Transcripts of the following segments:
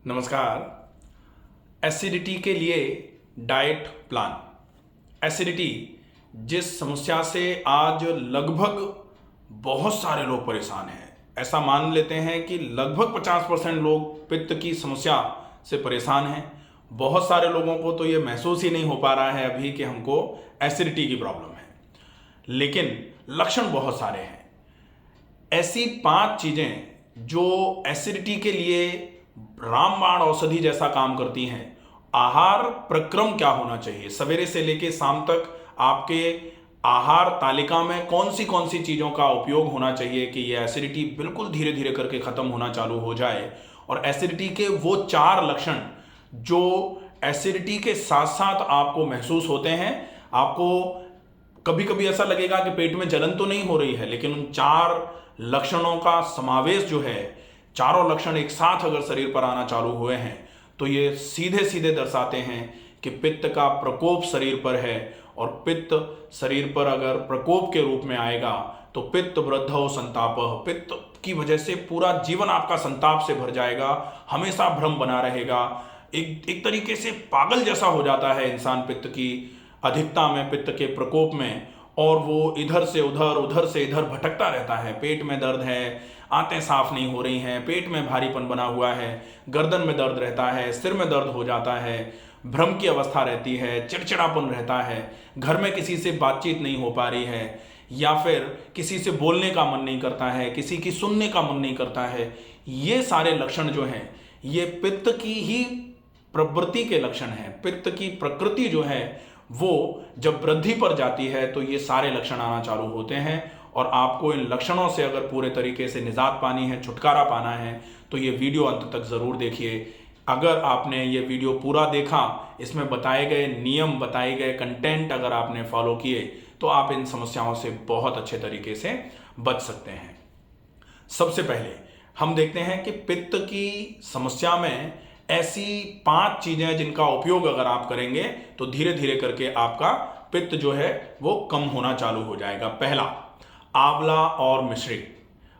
नमस्कार। एसिडिटी के लिए डाइट प्लान। एसिडिटी जिस समस्या से आज लगभग बहुत सारे लोग परेशान हैं, ऐसा मान लेते हैं कि लगभग 50% लोग पित्त की समस्या से परेशान हैं। बहुत सारे लोगों को तो ये महसूस ही नहीं हो पा रहा है अभी कि हमको एसिडिटी की प्रॉब्लम है, लेकिन लक्षण बहुत सारे हैं। ऐसी 5 चीजें जो एसिडिटी के लिए रामबाण औषधि जैसा काम करती हैं। आहार प्रक्रम क्या होना चाहिए, सवेरे से लेकर शाम तक आपके आहार तालिका में कौन सी चीजों का उपयोग होना चाहिए कि यह एसिडिटी बिल्कुल धीरे धीरे करके खत्म होना चालू हो जाए। और एसिडिटी के वो 4 लक्षण जो एसिडिटी के साथ साथ आपको महसूस होते हैं। आपको कभी कभी ऐसा लगेगा कि पेट में जलन तो नहीं हो रही है, लेकिन उन 4 लक्षणों का समावेश जो है, चारों लक्षण एक साथ अगर शरीर पर आना चालू हुए हैं तो ये सीधे सीधे दर्शाते हैं कि पित्त का प्रकोप शरीर पर है। और पित्त शरीर पर अगर प्रकोप के रूप में आएगा तो पित्त वृद्धौ संतापः, पित्त की वजह से पूरा जीवन आपका संताप से भर जाएगा, हमेशा भ्रम बना रहेगा। एक तरीके से पागल जैसा हो जाता है इंसान पित्त की अधिकता में, पित्त के प्रकोप में, और वो इधर से उधर उधर से इधर भटकता रहता है। पेट में दर्द है, आंतें साफ नहीं हो रही हैं, पेट में भारीपन बना हुआ है, गर्दन में दर्द रहता है, सिर में दर्द हो जाता है, भ्रम की अवस्था रहती है, चिड़चिड़ापन रहता है, घर में किसी से बातचीत नहीं हो पा रही है, या फिर किसी से बोलने का मन नहीं करता है, किसी की सुनने का मन नहीं करता है। ये सारे लक्षण जो हैं ये पित्त की ही प्रवृत्ति के लक्षण हैं। पित्त की प्रकृति जो है वो जब वृद्धि पर जाती है तो ये सारे लक्षण आना चालू होते हैं। और आपको इन लक्षणों से अगर पूरे तरीके से निजात पानी है, छुटकारा पाना है, तो ये वीडियो अंत तक ज़रूर देखिए। अगर आपने ये वीडियो पूरा देखा, इसमें बताए गए नियम, बताए गए कंटेंट अगर आपने फॉलो किए तो आप इन समस्याओं से बहुत अच्छे तरीके से बच सकते हैं। सबसे पहले हम देखते हैं कि पित्त की समस्या में ऐसी 5 चीजें जिनका उपयोग अगर आप करेंगे तो धीरे धीरे करके आपका पित्त जो है वो कम होना चालू हो जाएगा। पहला, आंवला और मिश्री।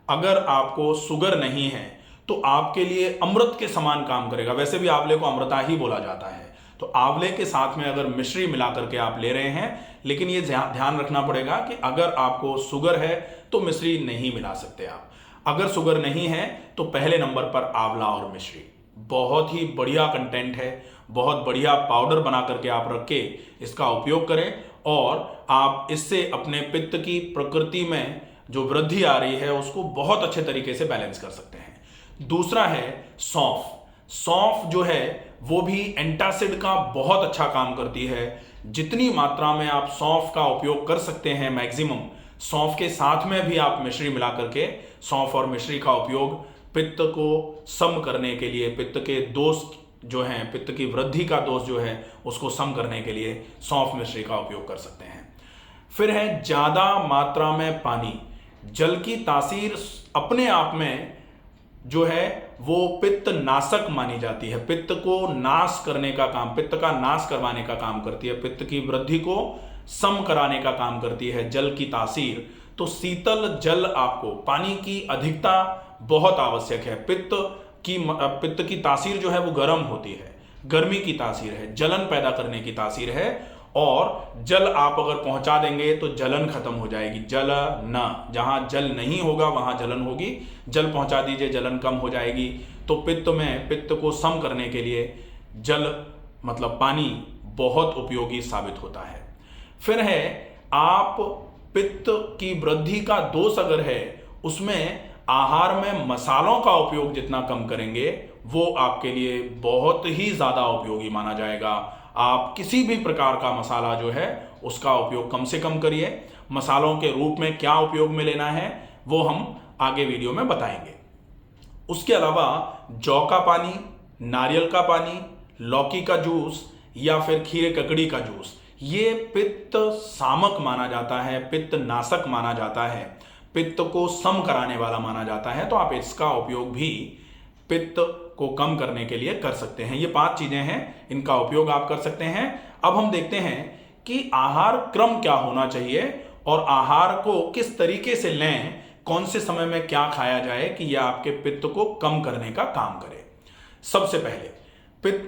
अगर आपको शुगर नहीं है तो आपके लिए अमृत के समान काम करेगा। वैसे भी आंवले को अमृता ही बोला जाता है, तो आंवले के साथ में अगर मिश्री मिला करके आप ले रहे हैं, लेकिन ये ध्यान रखना पड़ेगा कि अगर आपको शुगर है तो मिश्री नहीं मिला सकते आप। अगर शुगर नहीं है तो पहले नंबर पर आंवला और मिश्री। बहुत ही बढ़िया कंटेंट है, बहुत बढ़िया पाउडर बना करके आप रख के इसका उपयोग करें और आप इससे अपने पित्त की प्रकृति में जो वृद्धि आ रही है उसको बहुत अच्छे तरीके से बैलेंस कर सकते हैं। दूसरा है सौंफ। सौंफ जो है वो भी एंटासिड का बहुत अच्छा काम करती है। जितनी मात्रा में आप सौंफ का उपयोग कर सकते हैं मैक्सिमम, सौंफ के साथ में भी आप मिश्री मिला करके सौंफ और मिश्री का उपयोग पित्त को सम करने के लिए, पित्त के दोष जो हैं, पित्त की वृद्धि का दोष जो है उसको सम करने के लिए सौंफ मिश्री का उपयोग कर सकते हैं। फिर है ज्यादा मात्रा में पानी। जल की तासीर अपने आप में जो है वो पित्त नाशक मानी जाती है, पित्त को नाश करने का काम, पित्त का नाश करवाने का काम करती है, पित्त की वृद्धि को सम कराने का काम करती है जल की तासीर। तो शीतल जल, आपको पानी की अधिकता बहुत आवश्यक है। पित्त की तासीर जो है वो गर्म होती है, गर्मी की तासीर है, जलन पैदा करने की तासीर है। और जल आप अगर पहुंचा देंगे तो जलन खत्म हो जाएगी। जल न, जहां जल नहीं होगा वहां जलन होगी, जल पहुंचा दीजिए, जलन कम हो जाएगी। तो पित्त को सम करने के लिए जल मतलब पानी बहुत उपयोगी साबित होता है। फिर है, आप पित्त की वृद्धि का दोष अगर है उसमें आहार में मसालों का उपयोग जितना कम करेंगे वो आपके लिए बहुत ही ज्यादा उपयोगी माना जाएगा। आप किसी भी प्रकार का मसाला जो है उसका उपयोग कम से कम करिए। मसालों के रूप में क्या उपयोग में लेना है वो हम आगे वीडियो में बताएंगे। उसके अलावा जौ का पानी, नारियल का पानी, लौकी का जूस या फिर खीरे ककड़ी का जूस, ये पित्त सामक माना जाता है, पित्त नाशक माना जाता है, पित्त को सम कराने वाला माना जाता है। तो आप इसका उपयोग भी पित्त को कम करने के लिए कर सकते हैं। ये 5 चीजें हैं, इनका उपयोग आप कर सकते हैं। अब हम देखते हैं कि आहार क्रम क्या होना चाहिए और आहार को किस तरीके से लें, कौन से समय में क्या खाया जाए कि यह आपके पित्त को कम करने का काम करे। सबसे पहले पित्त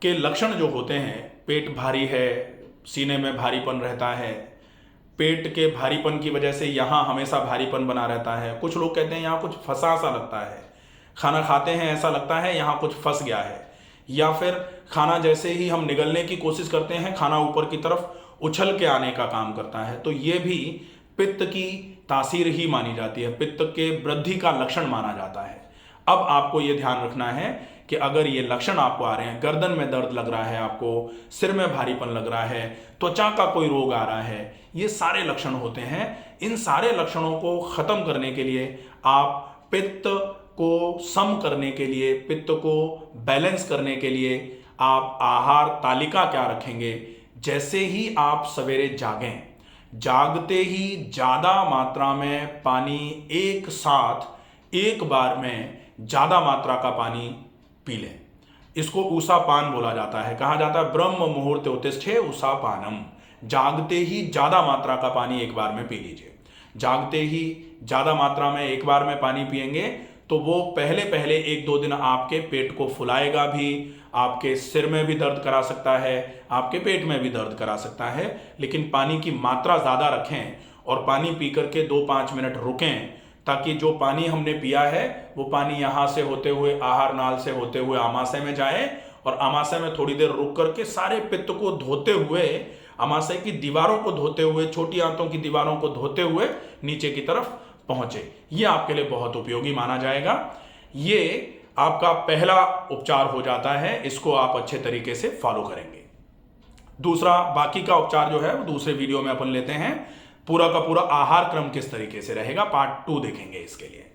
के लक्षण जो होते हैं, पेट भारी है, सीने में भारीपन रहता है, पेट के भारीपन की वजह से यहाँ हमेशा भारीपन बना रहता है, कुछ लोग कहते हैं यहाँ कुछ फंसा सा लगता है, खाना खाते हैं ऐसा लगता है यहाँ कुछ फंस गया है, या फिर खाना जैसे ही हम निगलने की कोशिश करते हैं खाना ऊपर की तरफ उछल के आने का काम करता है, तो ये भी पित्त की तासीर ही मानी जाती है, पित्त के वृद्धि का लक्षण माना जाता है। अब आपको ये ध्यान रखना है कि अगर ये लक्षण आपको आ रहे हैं, गर्दन में दर्द लग रहा है, आपको सिर में भारीपन लग रहा है, त्वचा का कोई रोग आ रहा है, ये सारे लक्षण होते हैं। इन सारे लक्षणों को खत्म करने के लिए, आप पित्त को सम करने के लिए, पित्त को बैलेंस करने के लिए आप आहार तालिका क्या रखेंगे? जैसे ही आप सवेरे जागें, जागते ही ज्यादा मात्रा में पानी एक साथ एक बार में ज्यादा मात्रा का पानी पी लें। इसको ऊषा पान बोला जाता है, कहा जाता है ब्रह्म मुहूर्त उत्तिष्ठे ऊषा पानम। जागते ही ज्यादा मात्रा का पानी एक बार में पी लीजिए। जागते ही ज्यादा मात्रा में एक बार में पानी पिएंगे तो वो पहले पहले 1-2 दिन आपके पेट को फुलाएगा भी, आपके सिर में भी दर्द करा सकता है, आपके पेट में भी दर्द करा सकता है। लेकिन पानी की मात्रा ज़्यादा रखें और पानी पी करके 2-5 मिनट रुकें, ताकि जो पानी हमने पिया है वो पानी यहाँ से होते हुए आहार नाल से होते हुए आमाशय में जाए, और आमाशय में थोड़ी देर रुक करके सारे पित्त को धोते हुए, आमाशय की दीवारों को धोते हुए, छोटी आंतों की दीवारों को धोते हुए नीचे की तरफ पहुंचे। ये आपके लिए बहुत उपयोगी माना जाएगा। ये आपका पहला उपचार हो जाता है, इसको आप अच्छे तरीके से फॉलो करेंगे। दूसरा, बाकी का उपचार जो है वो दूसरे वीडियो में अपन लेते हैं। पूरा का पूरा आहार क्रम किस तरीके से रहेगा, पार्ट 2 देखेंगे इसके लिए।